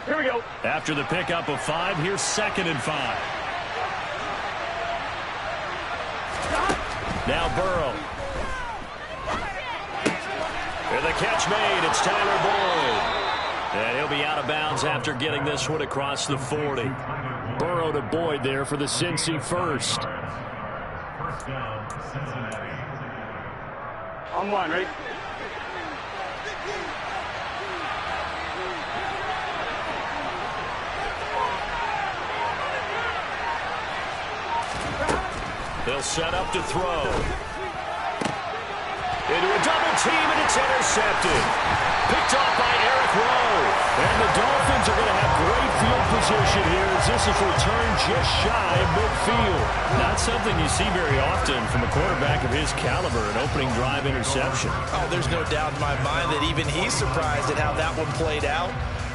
Here we go. After the pickup of 5, here's 2nd and 5. Now Burrow. And the catch made. It's Tyler Boyd. And he'll be out of bounds after getting this one across the 40. Burrow to Boyd there for the Cincy first. First down, Cincinnati. On one, right? They'll set up to throw. Into a double team, and it's intercepted. Picked off by Eric Rowe. And the Dolphins are going to have great field position here as this is returned just shy of midfield. Not something you see very often from a quarterback of his caliber, an opening drive interception. Oh, there's no doubt in my mind that even he's surprised at how that one played out.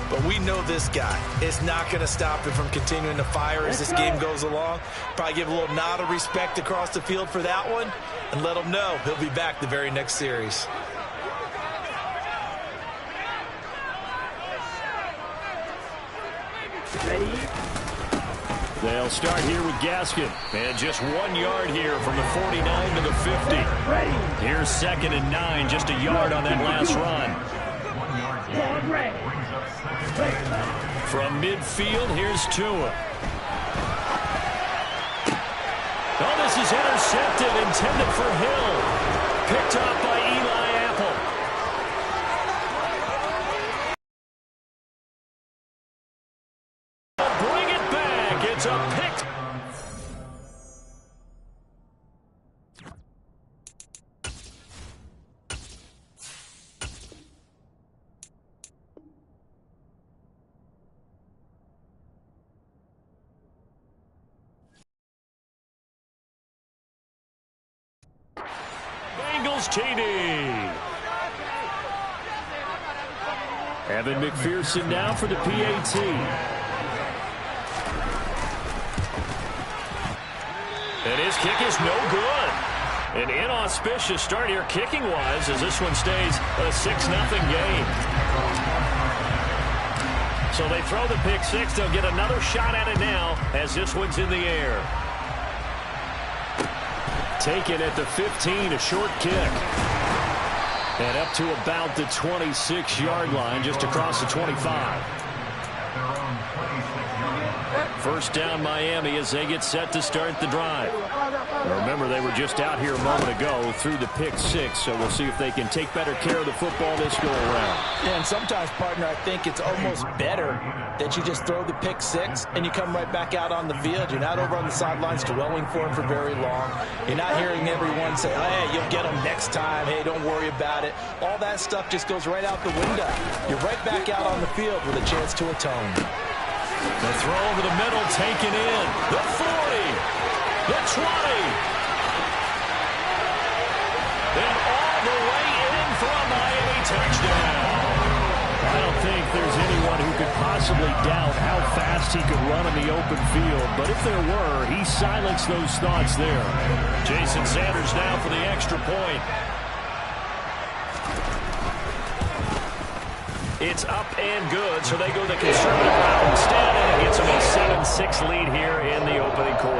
But we know this guy is not going to stop him from continuing to fire as this game goes along. Probably give a little nod of respect across the field for that one and let him know he'll be back the very next series. They'll start here with Gaskin. And just 1 yard here from the 49 to the 50. Here's 2nd and 9, just a yard on that last run. From midfield, here's Tua. Oh, this is intercepted, intended for Hill. Picked off by Eli Apple. Bring it back. It's a pick. Bengals TD. Evan McPherson now for the PAT. And his kick is no good. An inauspicious start here kicking-wise as this one stays a 6-0 game. So they throw the pick six. They'll get another shot at it now as this one's in the air. Taken at the 15, a short kick. And up to about the 26-yard line, just across the 25. First down Miami as they get set to start the drive. Remember, they were just out here a moment ago through the pick six, so we'll see if they can take better care of the football this go around. Yeah, and sometimes, partner, I think it's almost better that you just throw the pick six and you come right back out on the field. You're not over on the sidelines dwelling for him for very long. You're not hearing everyone say, oh, hey, you'll get him next time. Hey, don't worry about it. All that stuff just goes right out the window. You're right back out on the field with a chance to atone. The throw over the middle taken in. The 40. The 20. And all the way in for a Miami touchdown. I don't think there's anyone who could possibly doubt how fast he could run in the open field. But if there were, he silenced those thoughts there. Jason Sanders now for the extra point. It's up and good, so they go the conservative route instead, and it gets them a 7-6 lead here in the opening quarter.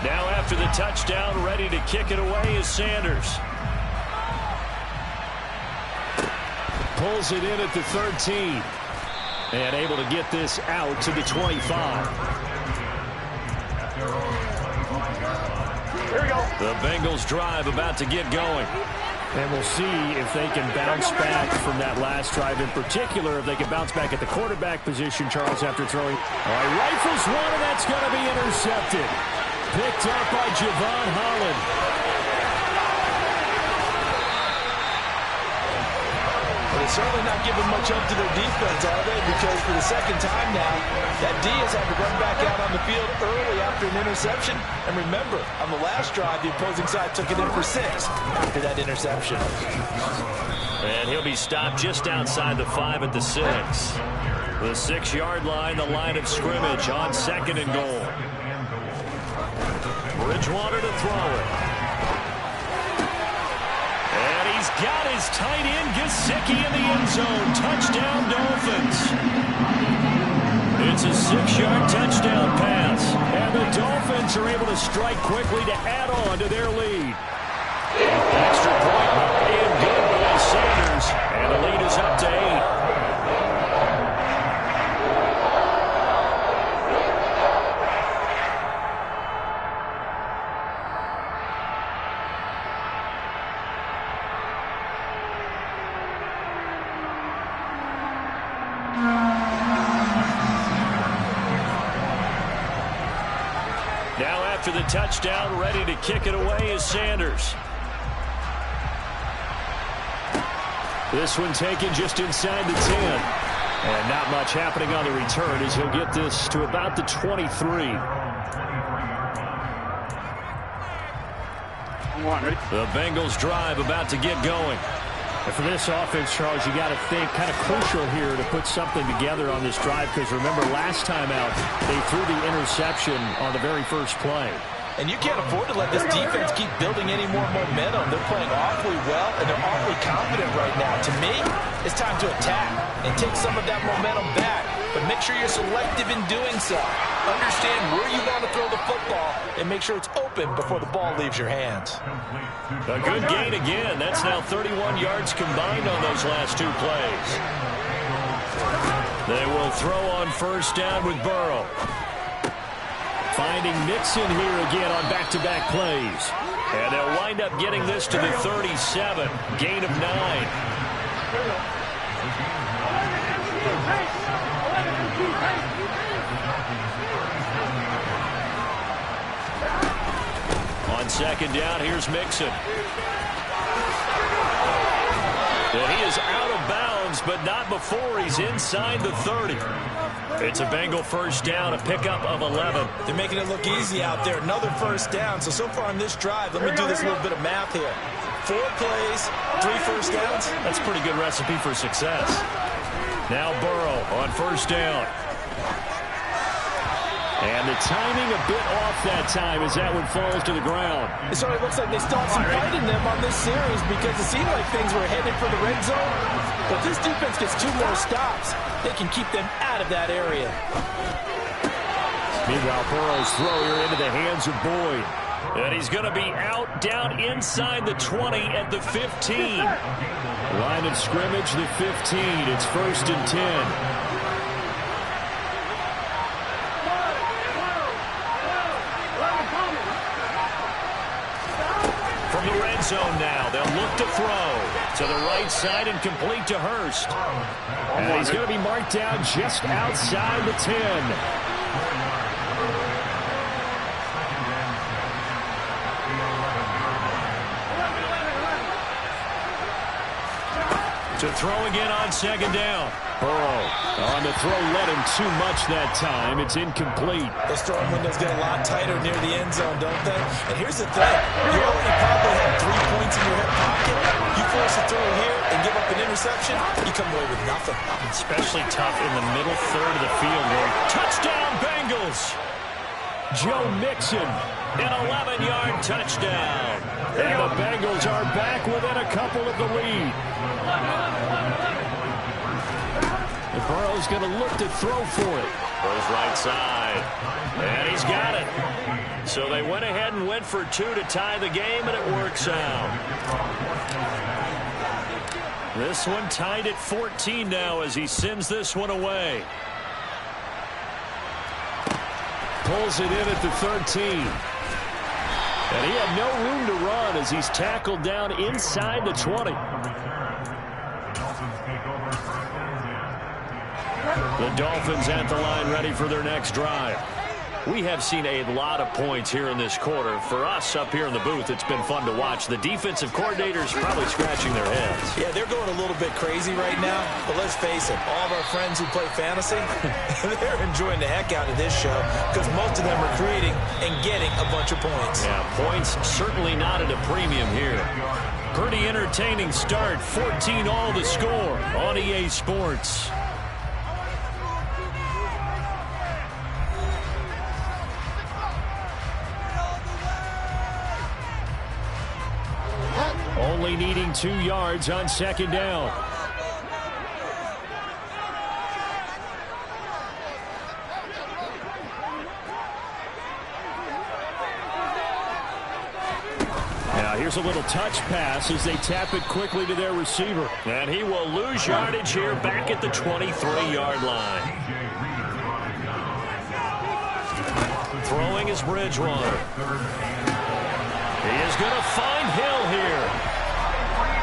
Now after the touchdown, ready to kick it away is Sanders. Pulls it in at the 13, and able to get this out to the 25. Here we go. The Bengals drive about to get going. And we'll see if they can bounce back from that last drive. In particular, if they can bounce back at the quarterback position, Charles, after throwing. All right, rifles one, and that's going to be intercepted. Picked up by Javon Holland. But it's certainly not giving much up to their defense, are they? Because for the second time now, that D has had to run back out on the field early after an interception. And remember, on the last drive, the opposing side took it in for 6 after that interception. And he'll be stopped just outside the 5 at the 6. The 6-yard line, the line of scrimmage on 2nd and goal. Bridgewater to throw it. And he's got his tight end Gesicki in the end zone. Touchdown, Dolphins. It's a 6-yard touchdown pass. And the Dolphins are able to strike quickly to add on to their lead. Extra point and good by Sanders. And the lead is up to 8. Now after the touchdown, ready to kick it away is Sanders. This one taken just inside the 10. And not much happening on the return as he'll get this to about the 23. The Bengals drive about to get going. And for this offense, Charles, you got to think kind of crucial here to put something together on this drive, because remember last time out they threw the interception on the very first play. And you can't afford to let this defense keep building any more momentum. They're playing awfully well, and they're awfully confident right now. To me, it's time to attack and take some of that momentum back. But make sure you're selective in doing so. Understand where you want to throw the football and make sure it's open before the ball leaves your hands. A good gain again. That's now 31 yards combined on those last 2 plays. They will throw on first down with Burrow. Finding Mixon here again on back-to-back plays. And they'll wind up getting this to the 37. Gain of 9. On second down, here's Mixon. And he is out of bounds, but not before he's inside the 30. It's a Bengal first down, a pickup of 11. They're making it look easy out there. Another first down. So far on this drive, let me do this little bit of math here. 4 plays, 3 first downs. That's a pretty good recipe for success. Now Burrow on first down. And the timing a bit off that time as that one falls to the ground. It sort of looks like they still have some fight in them on this series, because it seemed like things were headed for the red zone. But if this defense gets 2 more stops, they can keep them out of that area. Meanwhile, Burrow's throw here into the hands of Boyd. And he's going to be out down inside the 20 at the 15. Line of scrimmage, the 15. It's 1st and 10. From the red zone now, they'll look to throw to the right side and complete to Hurst. And he's going to be marked down just outside the 10. To throw again on second down. Burrow on the throw, led him too much that time. It's incomplete. Those throwing windows get a lot tighter near the end zone, don't they? And here's the thing. You already probably have 3 points in your hip pocket. You force a throw here and give up an interception, you come away with nothing. Especially tough in the middle third of the field. Touchdown, Bengals! Joe Mixon, an 11-yard touchdown. And the Bengals are back within a couple of the lead. And Burrow's going to look to throw for it. Goes right side. And he's got it. So they went ahead and went for 2 to tie the game, and it works out. This one tied at 14 now as he sends this one away. Pulls it in at the 13. And he had no room to run as he's tackled down inside the 20. The Dolphins at the line ready for their next drive. We have seen a lot of points here in this quarter. For us up here in the booth, it's been fun to watch. The defensive coordinators probably scratching their heads. Yeah, they're going a little bit crazy right now. But let's face it, all of our friends who play fantasy, they're enjoying the heck out of this show because most of them are creating and getting a bunch of points. Yeah, points certainly not at a premium here. Pretty entertaining start. 14 all the score on EA Sports. only needing 2 yards on second down. Now here's a little touch pass as they tap it quickly to their receiver. And he will lose yardage here back at the 23-yard line. Throwing is Bridgewater. He is going to find Hill here.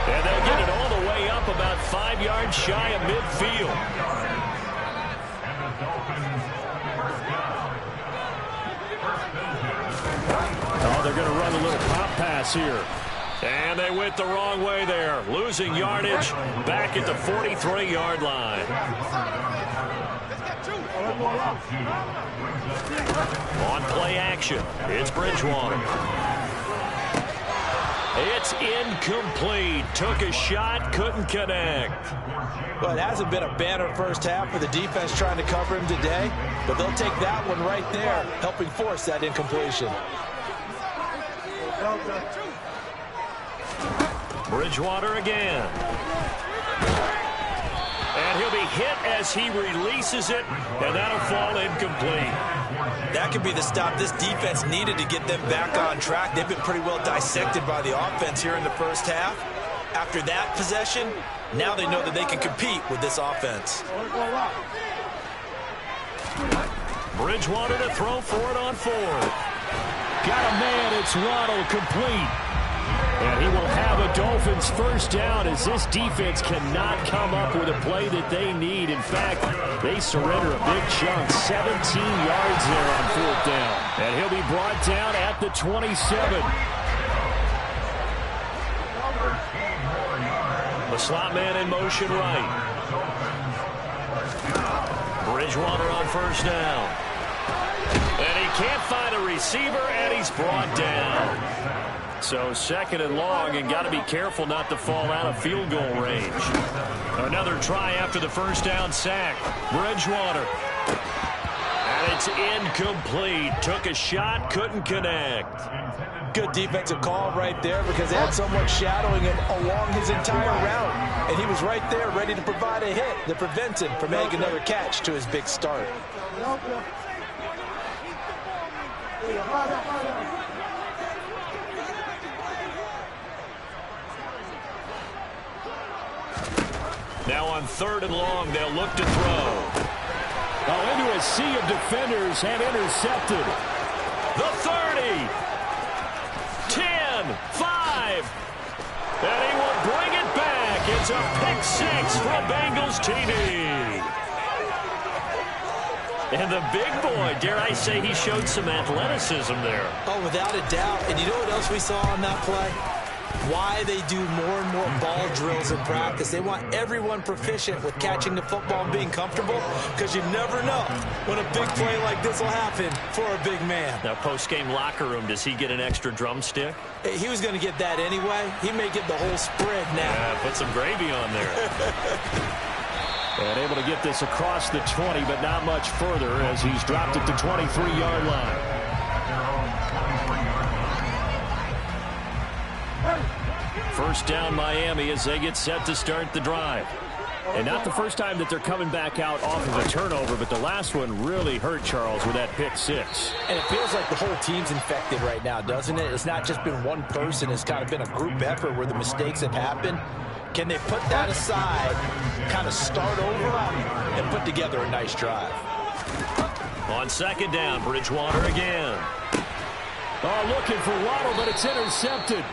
And they'll get it all the way up about 5 yards shy of midfield. Oh, they're going to run a little pop pass here. And they went the wrong way there. Losing yardage back at the 43-yard line. On play action, it's Bridgewater. It's incomplete. Took a shot, couldn't connect. Well, it hasn't been a banner first half for the defense trying to cover him today, but they'll take that one right there, helping force that incompletion. Bridgewater again. And he'll be hit as he releases it, and that'll fall incomplete. That could be the stop this defense needed to get them back on track. They've been pretty well dissected by the offense here in the first half. After that possession, now they know that they can compete with this offense. Bridgewater to throw for it on 4th. Got a man, it's Waddle, complete. And he will have a Dolphins first down as this defense cannot come up with a play that they need. In fact, they surrender a big chunk, 17 yards there on 4th down. And he'll be brought down at the 27. The slot man in motion right. Bridgewater on first down. And he can't find a receiver, and he's brought down. So 2nd and long, and got to be careful not to fall out of field goal range. Another try after the first down sack. Bridgewater. And it's incomplete. Took a shot, couldn't connect. Good defensive call right there because they had someone shadowing him along his entire route. And he was right there ready to provide a hit that prevents him from making another catch to his big start. Now on 3rd and long, they'll look to throw. Oh, into a sea of defenders and intercepted. The 30. 10, 5. And he will bring it back. It's a pick 6 for Bengals TD. And the big boy, dare I say, he showed some athleticism there. Oh, without a doubt. And you know what else we saw on that play? Why they do more and more ball drills in practice. They want everyone proficient with catching the football and being comfortable, because you never know when a big play like this will happen for a big man. Now, post-game locker room, does he get an extra drumstick? He was going to get that anyway. He may get the whole spread now. Yeah, put some gravy on there. And able to get this across the 20, but not much further as he's dropped at the 23-yard line. First down Miami as they get set to start the drive. And not the first time that they're coming back out off of a turnover, but the last one really hurt Charles with that pick 6. And it feels like the whole team's infected right now, doesn't it? It's not just been one person. It's kind of been a group effort where the mistakes have happened. Can they put that aside, kind of start over, and put together a nice drive? On 2nd down, Bridgewater again. Oh, looking for Waddle, but it's intercepted.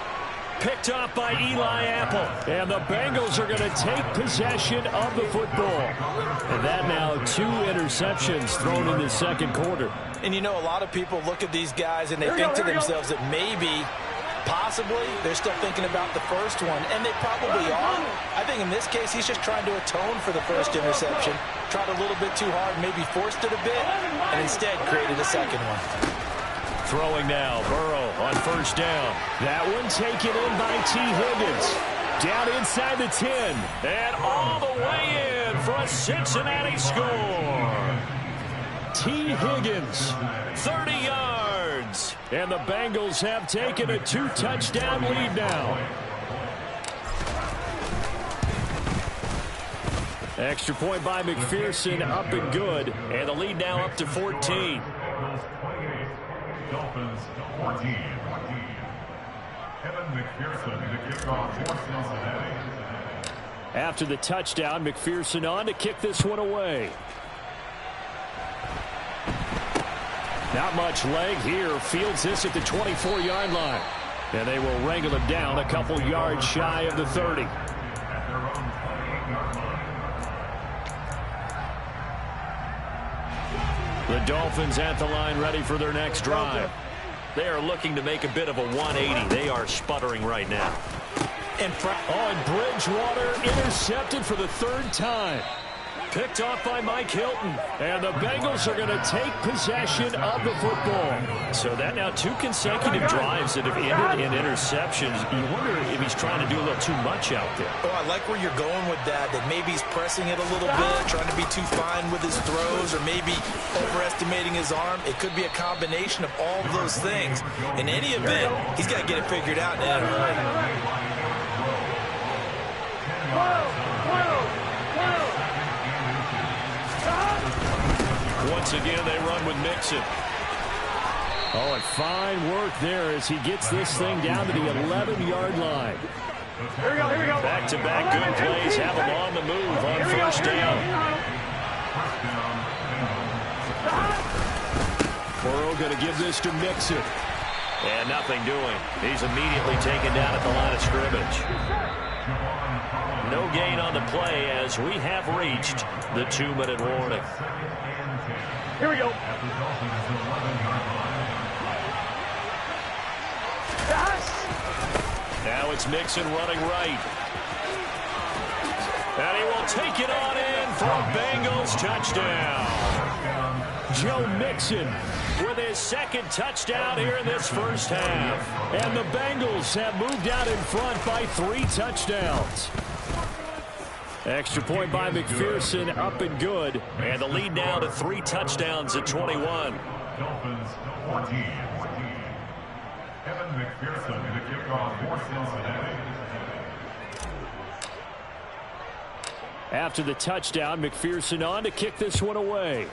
Picked off by Eli Apple. And the Bengals are going to take possession of the football. And that now 2 interceptions thrown in the 2nd quarter. And you know, a lot of people look at these guys and they think to themselves that maybe, possibly, they're still thinking about the first one. And they probably are. I think in this case, he's just trying to atone for the first interception. Tried a little bit too hard, maybe forced it a bit, and instead created a second one. Throwing now, Burrow on first down. That one taken in by T. Higgins. Down inside the 10. And all the way in for a Cincinnati score. T. Higgins. 30 yards. And the Bengals have taken a 2-touchdown lead now. Extra point by McPherson, up and good. And the lead now up to 14. Dolphins 14. Evan McPherson, the kickoff for Cincinnati. After the touchdown, McPherson on to kick this one away. Not much leg here. Fields this at the 24-yard line. And they will wrangle him down a couple yards shy of the 30. At their own 28-yard line. The Dolphins at the line ready for their next drive. They are looking to make a bit of a 180. They are sputtering right now. And Bridgewater intercepted for the third time. Picked off by Mike Hilton. And the Bengals are going to take possession of the football. So that now 2 consecutive drives that have ended in interceptions. You wonder if he's trying to do a little too much out there. Oh, I like where you're going with that maybe he's pressing it a little bit, trying to be too fine with his throws, or maybe overestimating his arm. It could be a combination of all of those things. In any event, he's got to get it figured out in a hurry. Once again, they run with Mixon. Oh, and fine work there as he gets this thing down to the 11-yard line. Here we go. Back-to-back good plays have him on the move on first down. Burrow going to give this to Mixon. And nothing doing. He's immediately taken down at the line of scrimmage. No gain on the play as we have reached the 2-minute warning. Here we go. Now it's Mixon running right. And he will take it on in for a Bengals touchdown. Joe Mixon with his second touchdown here in this first half. And the Bengals have moved out in front by 3 touchdowns. Extra point by McPherson, up and good. And the lead now to 3 touchdowns at 21. Dolphins 14. Evan McPherson, the kickoff for Cincinnati. After the touchdown, McPherson on to kick this one away.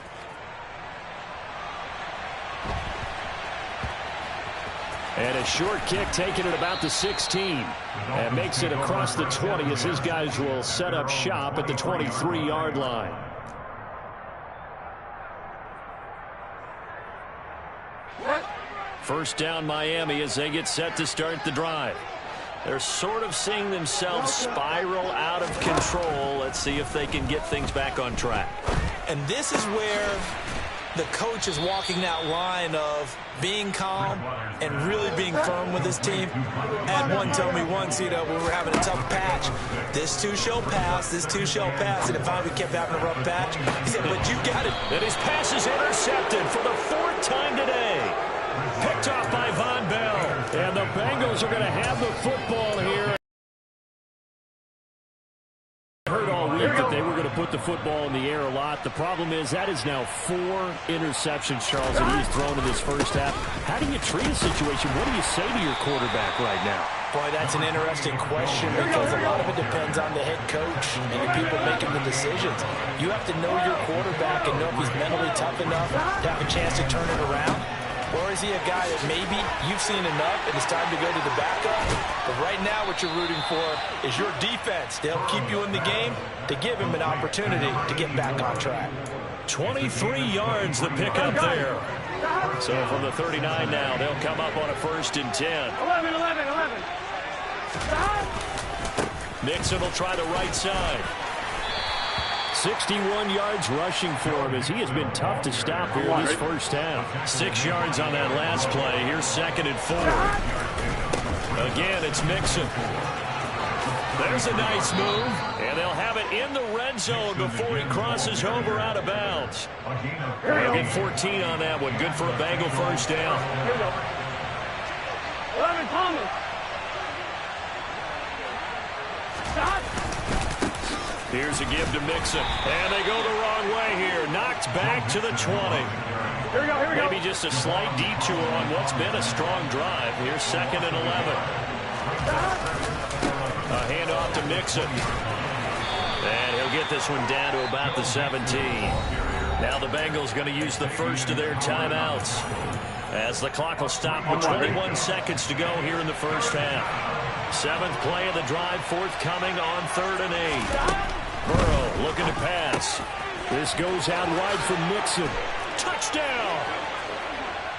And a short kick taken at about the 16. And makes it across the 20 as his guys will set up shop at the 23-yard line. First down Miami as they get set to start the drive. They're sort of seeing themselves spiral out of control. Let's see if they can get things back on track. And this is where the coach is walking that line of being calm and really being firm with his team. Had one tell me once, when we were having a tough patch, this too shall pass, this too shall pass. And if I kept having a rough patch, he said, but you got it. And his pass is intercepted for the 4th time today. Picked off by Von Bell. And the Bengals are going to have the football here. Heard all week that they were going to put the football in the air a lot. The problem is that is now 4 interceptions, Charles, that he's thrown in this first half. How do you treat a situation? What do you say to your quarterback right now? Boy, that's an interesting question because a lot of it depends on the head coach and the people making the decisions. You have to know your quarterback and know if he's mentally tough enough to have a chance to turn it around. Or is he a guy that maybe you've seen enough and it's time to go to the backup? But right now what you're rooting for is your defense to help keep you in the game, to give him an opportunity to get back on track. 23 yards the pickup there. So from the 39 now, they'll come up on a 1st and 10. 11. Mixon will try the right side. 61 yards rushing for him as he has been tough to stop here this first half. 6 yards on that last play. Here's 2nd and 4. Again, it's Mixon. There's a nice move, and they'll have it in the red zone before he crosses over out of bounds. They'll get 14 on that one. Good for a Bengal first down. Here we go. 11, Thomas. Stop. Here's a give to Mixon. And they go the wrong way here. Knocked back to the 20. Here we go. Maybe just a slight detour on what's been a strong drive. Here's 2nd and 11. A handoff to Mixon. And he'll They'll get this one down to about the 17. Now the Bengals going to use the first of their timeouts, as the clock will stop with 21 seconds to go here in the first half. 7th play of the drive forthcoming on 3rd and 8. Burrow looking to pass. This goes out wide for Mixon. Touchdown!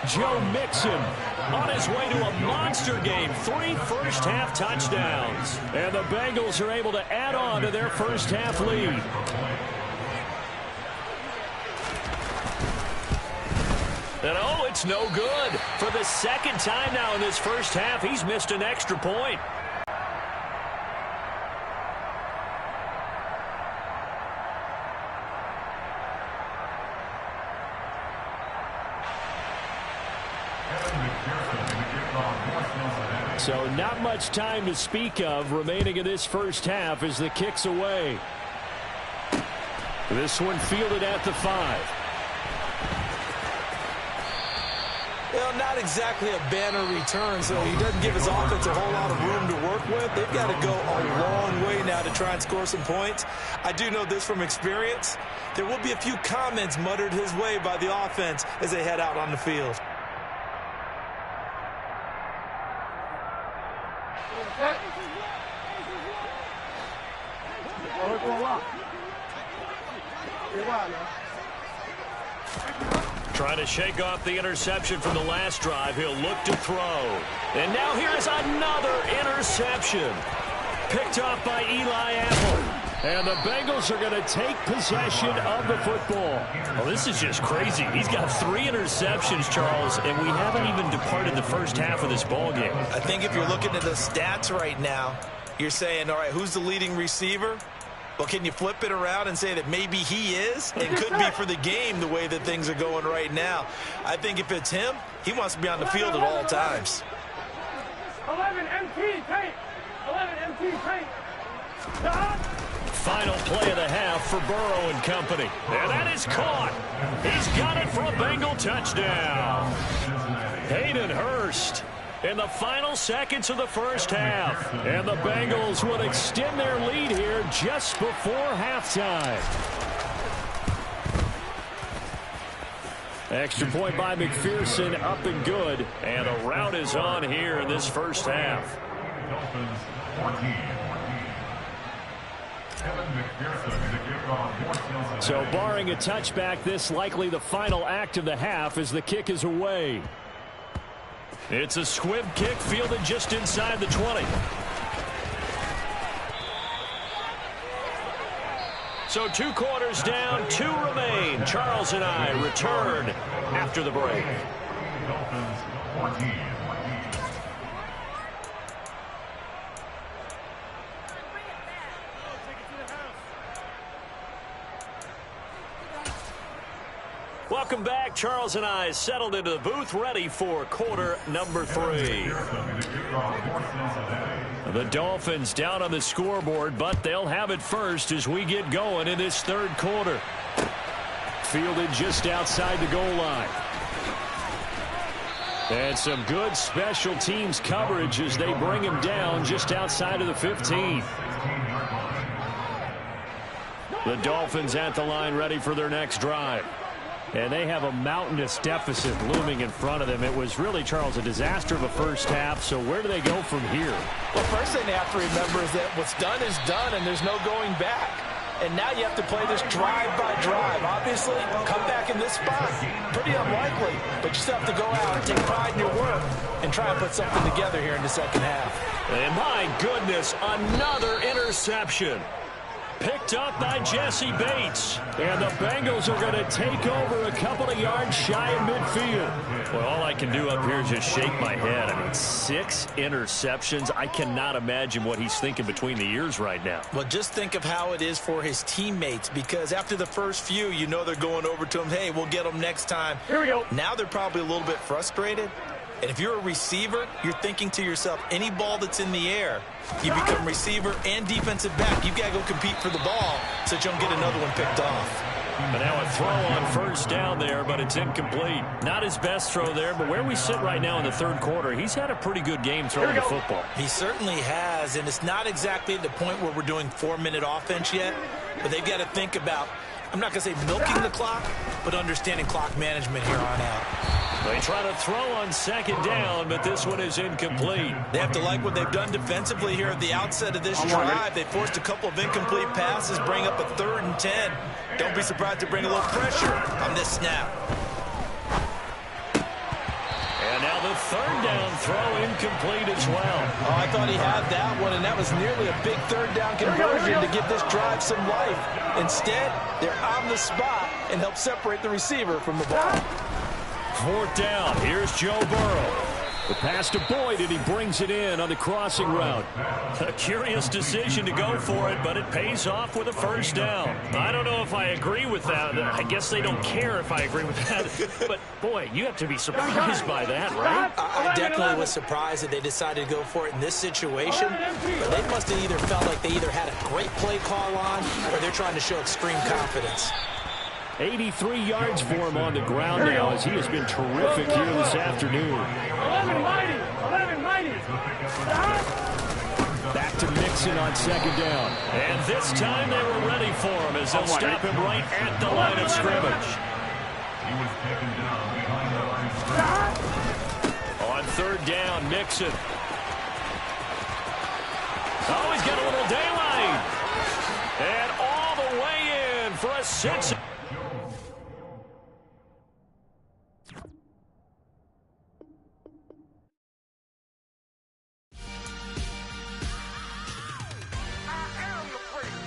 Joe Mixon on his way to a monster game. 3 first-half touchdowns. And the Bengals are able to add on to their first-half lead. And oh, it's no good. For the 2nd time now in this first half, he's missed an extra point. So not much time to speak of remaining in this first half as the kick's away. This one fielded at the 5. Well, not exactly a banner return, so he doesn't give his offense a whole lot of room to work with. They've got to go a long way now to try and score some points. I do know this from experience. There will be a few comments muttered his way by the offense as they head out on the field. Trying to shake off the interception from the last drive. He'll look to throw. And now here is another interception. Picked off by Eli Apple. And the Bengals are going to take possession of the football. Well, this is just crazy. He's got 3 interceptions, Charles, and we haven't even departed the first half of this ballgame. I think if you're looking at the stats right now, you're saying, all right, who's the leading receiver? Well, can you flip it around and say that maybe he is and could be for the game the way that things are going right now? I think if it's him, he wants to be on the field at all times. 11 MT tape. 11 MT tape. Final play of the half for Burrow and company. And that is caught. He's got it for a Bengal touchdown. Hayden Hurst in the final seconds of the first half. And the Bengals will extend their lead here just before halftime. Extra point by McPherson, up and good. And a rout is on here in this first half. So barring a touchback, this likely the final act of the half as the kick is away. It's a squib kick fielded just inside the 20. So 2 quarters down, 2 remain. Charles and I return after the break. Welcome back. Charles and I settled into the booth, ready for quarter number 3. The Dolphins down on the scoreboard, but they'll have it first as we get going in this 3rd quarter. Fielded just outside the goal line. And some good special teams coverage as they bring him down just outside of the 15. The Dolphins at the line, ready for their next drive. And they have a mountainous deficit looming in front of them. It was really, Charles, a disaster of a first half. So where do they go from here? Well, first thing they have to remember is that what's done is done, and there's no going back. And now you have to play this drive by drive. Obviously, come back in this spot. Pretty unlikely, but you still have to go out and take pride in your work and try and put something together here in the second half. And my goodness, another interception. Picked up by Jesse Bates. And the Bengals are going to take over a couple of yards shy of midfield. Well, all I can do up here is just shake my head. I mean, 6 interceptions. I cannot imagine what he's thinking between the ears right now. Well, just think of how it is for his teammates, because after the first few, you know they're going over to him, hey, we'll get them next time. Here we go. Now they're probably a little bit frustrated. And if you're a receiver, you're thinking to yourself, any ball that's in the air, you become receiver and defensive back. You've got to go compete for the ball so that you don't get another one picked off. But now a throw on first down there, but it's incomplete. Not his best throw there, but where we sit right now in the third quarter, he's had a pretty good game throwing the football. He certainly has, and it's not exactly at the point where we're doing 4-minute offense yet, but they've got to think about, I'm not going to say milking the clock, but understanding clock management here on out. They try to throw on second down, but this one is incomplete. They have to like what they've done defensively here at the outset of this drive. They forced a couple of incomplete passes, bring up a 3rd and 10. Don't be surprised to bring a little pressure on this snap. And now the 3rd down throw incomplete as well. Oh, I thought he had that one, and that was nearly a big 3rd down conversion to give this drive some life. Instead, they're on the spot and help separate the receiver from the ball. 4th down. Here's Joe Burrow. The pass to Boyd, and he brings it in on the crossing route. A curious decision to go for it, but it pays off with a 1st down. I don't know if I agree with that. I guess they don't care if I agree with that. But, boy, you have to be surprised by that, right? I definitely was surprised that they decided to go for it in this situation. But they must have either felt like they either had a great play call on or they're trying to show extreme confidence. 83 yards for him on the ground now as he has been terrific here this afternoon. 11 mighty. 11 mighty. Back to Mixon on 2nd down. And this time they were ready for him as they'll stop him right at the line of scrimmage. On 3rd down, Mixon. Oh, he's got a little daylight. And all the way in for a 6.